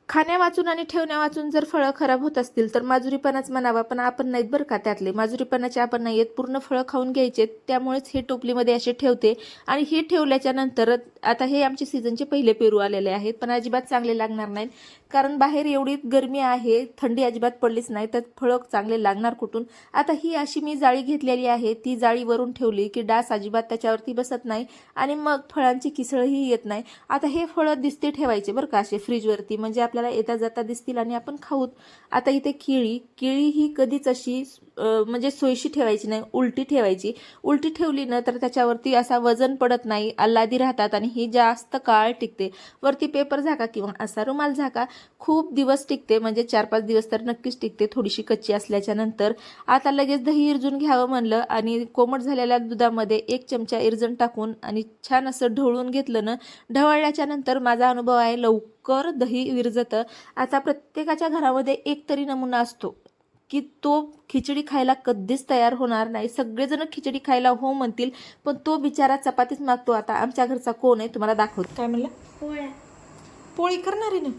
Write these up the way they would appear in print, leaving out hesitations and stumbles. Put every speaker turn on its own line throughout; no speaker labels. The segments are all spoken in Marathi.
खाण्या वाचून आणि ठेवण्या वाचून जर फळं खराब होत असतील तर माजुरीपणाच म्हणावा, पण आपण नाहीत बरं का त्यातले. माजुरीपणाचे आपण नाही आहेत, पूर्ण फळं खाऊन घ्यायचे. त्यामुळेच हे टोपलीमध्ये असे ठेवते. आणि हे ठेवल्याच्या नंतर आता हे आमचे सीझनचे पहिले पेरू आलेले आहेत, पण अजिबात चांगले लागणार नाहीत, कारण बाहेर एवढी गरमी आहे, थंडी अजिबात पडलीच नाही, तर फळं चांगले लागणार कुठून. आता ही अशी मी जाळी घेतलेली आहे, ती जाळी वरून ठेवली की डास अजिबात त्याच्यावरती बसत नाही आणि मग फळांची किसळही येत नाही. आता हे फळं दिसते ठेवायचे बरं का असे फ्रीजवरती, म्हणजे आपल्याला येता जाता दिसतील आणि आपण खाऊत. आता इथे केळी ही कधीच अशी म्हणजे सोयीशी ठेवायची नाही, उलटी ठेवायची. उलटी ठेवली ना तर त्याच्यावरती असा वजन पडत नाही, आल्लादी राहतात आणि ही जास्त काळ टिकते. वरती पेपर झाका किंवा असा रुमाल झाका, खूप दिवस टिकते, म्हणजे 4-5 दिवस तर नक्कीच टिकते थोडीशी कच्ची असल्याच्या नंतर. आता लगेच दही इरजून घ्यावं म्हणलं आणि कोमट झालेल्या दुधामध्ये 1 चमचा इरजण टाकून आणि छान असं ढवळून घेतलं ना. ढवळल्याच्या नंतर माझा अनुभव आहे लवकर दही विरजतं. आता प्रत्येकाच्या घरामध्ये एक तरी नमुना असतो की तो खिचडी खायला कधीच तयार होणार नाही. सगळेजण खिचडी खायला हो म्हणतील, पण तो बिचारा चपातीच मागतो. आता आमच्या घरचा कोण आहे तुम्हाला दाखवतो. काय म्हणलं?
पोळ्या.
पोळी करणार आहे ना,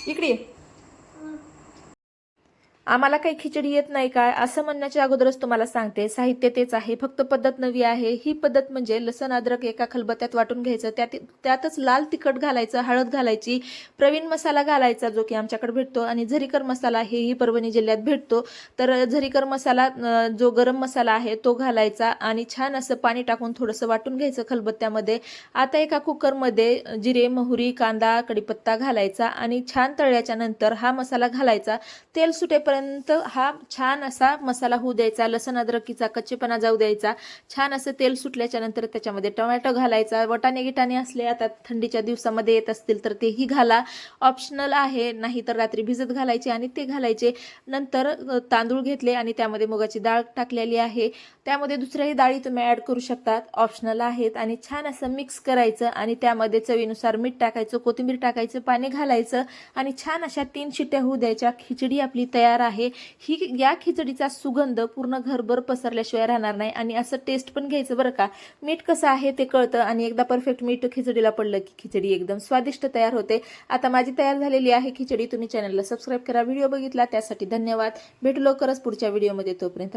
इकडे ये. आम्हाला काही खिचडी येत नाही काय असं म्हणण्याच्या अगोदरच तुम्हाला सांगते, साहित्य तेच आहे, फक्त पद्धत नवी आहे. ही पद्धत म्हणजे लसण अद्रक एका खलबत्त्यात वाटून घ्यायचं, त्यातच लाल तिखट घालायचं, हळद घालायची, प्रवीण मसाला घालायचा जो की आमच्याकडे भेटतो, आणि झरीकर मसाला हेही परभणी जिल्ह्यात भेटतो. तर झरीकर मसाला जो गरम मसाला आहे तो घालायचा आणि छान असं पाणी टाकून थोडंसं वाटून घ्यायचं खलबत्त्यामध्ये. आता एका कुकरमध्ये जिरे, मोहरी, कांदा, कढीपत्ता घालायचा आणि छान तळल्याच्या नंतर हा मसाला घालायचा. तेल सुटेपर्यंत हा छान असा मसाला होऊ द्यायचा, लसण अद्रकीचा कच्चेपणा जाऊ द्यायचा. छान असं तेल सुटल्याच्या नंतर त्याच्यामध्ये टोमॅटो घालायचा. वटाणे गिटाणे असले आता थंडीच्या दिवसामध्ये येत असतील तर तेही घाला, ऑप्शनल आहे, नाही तर रात्री भिजत घालायचे आणि ते घालायचे. नंतर तांदूळ घेतले आणि त्यामध्ये मुगाची डाळ टाकलेली आहे. त्यामध्ये दुसऱ्याही डाळी तुम्ही ॲड करू शकतात, ऑप्शनल आहेत. आणि छान असं मिक्स करायचं आणि त्यामध्ये चवीनुसार मीठ टाकायचं, कोथिंबीर टाकायचं, पाणी घालायचं आणि छान अशा 3 शिट्ट्या होऊ द्यायच्या. खिचडी आपली तयार आहे. या खिचडीचा सुगंध पूर्ण घरभर पसरल्याशिवाय राहणार नाही. आणि असं टेस्ट पण घ्यायचं बरं का, मीठ कसं आहे ते कळतं आणि एकदा परफेक्ट मीठ खिचडीला पडलं की खिचडी एकदम स्वादिष्ट तयार होते. आता माझी तयार झालेली आहे खिचडी. तुम्ही चॅनलला सबस्क्राईब करा. व्हिडिओ बघितला त्यासाठी धन्यवाद. भेटू लवकरच पुढच्या व्हिडिओमध्ये, तोपर्यंत